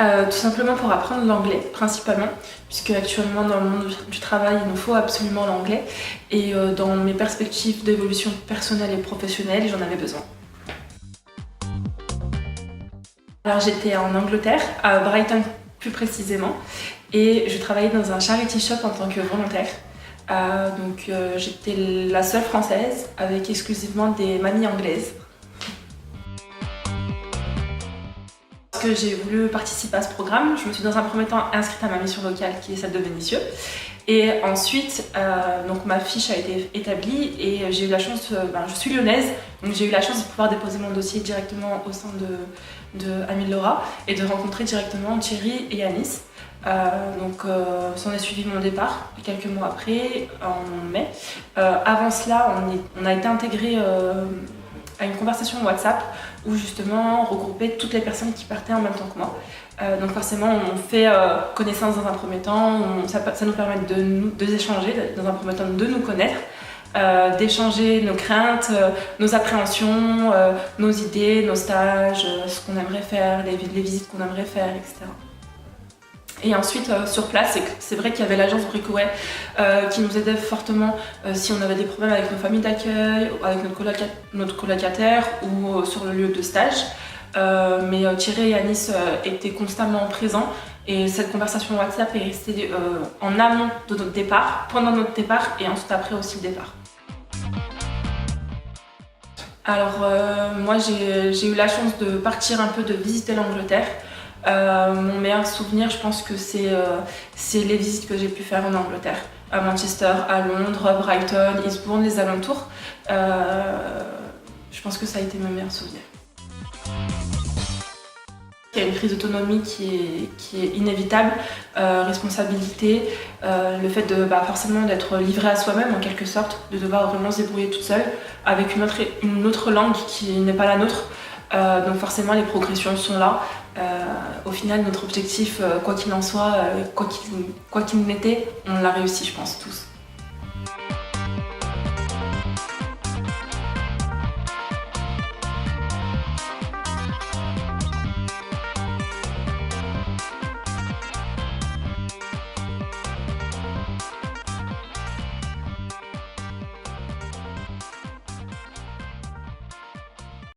Tout simplement pour apprendre l'anglais principalement, puisque actuellement dans le monde du travail il nous faut absolument l'anglais et dans mes perspectives d'évolution personnelle et professionnelle j'en avais besoin. Alors j'étais en Angleterre, à Brighton plus précisément, et je travaillais dans un charity shop en tant que volontaire. J'étais la seule française avec exclusivement des mamies anglaises. Parce que j'ai voulu participer à ce programme, je me suis dans un premier temps inscrite à ma mission locale qui est celle de Vénissieux. Et ensuite, ma fiche a été établie et j'ai eu la chance, je suis lyonnaise, donc j'ai eu la chance de pouvoir déposer mon dossier directement au sein de Amile Laura et de rencontrer directement Thierry et Anis. S'en est suivi mon départ quelques mois après, en mai. Avant cela, on a été intégrés à une conversation WhatsApp où justement on regroupait toutes les personnes qui partaient en même temps que moi. Donc forcément on fait connaissance dans un premier temps, ça nous permet de échanger, dans un premier temps de nous connaître, d'échanger nos craintes, nos appréhensions, nos idées, nos stages, ce qu'on aimerait faire, les visites qu'on aimerait faire, etc. Et ensuite, sur place, c'est vrai qu'il y avait l'agence Brickaway qui nous aidait fortement si on avait des problèmes avec nos familles d'accueil, avec notre colocataire ou sur le lieu de stage. Mais Thierry et Anis étaient constamment présents et cette conversation WhatsApp est restée en amont de notre départ, pendant notre départ et ensuite après aussi le départ. Alors moi j'ai eu la chance de partir un peu, de visiter l'Angleterre. Mon meilleur souvenir, je pense que c'est les visites que j'ai pu faire en Angleterre, à Manchester, à Londres, Brighton, Eastbourne, les alentours. Je pense que ça a été mes meilleurs souvenirs. Il y a une prise d'autonomie qui est inévitable, responsabilité, le fait de forcément d'être livré à soi-même en quelque sorte, de devoir vraiment se débrouiller toute seule avec une autre langue qui n'est pas la nôtre. Donc forcément les progressions sont là. Au final notre objectif, quoi qu'il en soit, quoi qu'il n'était, on l'a réussi je pense tous.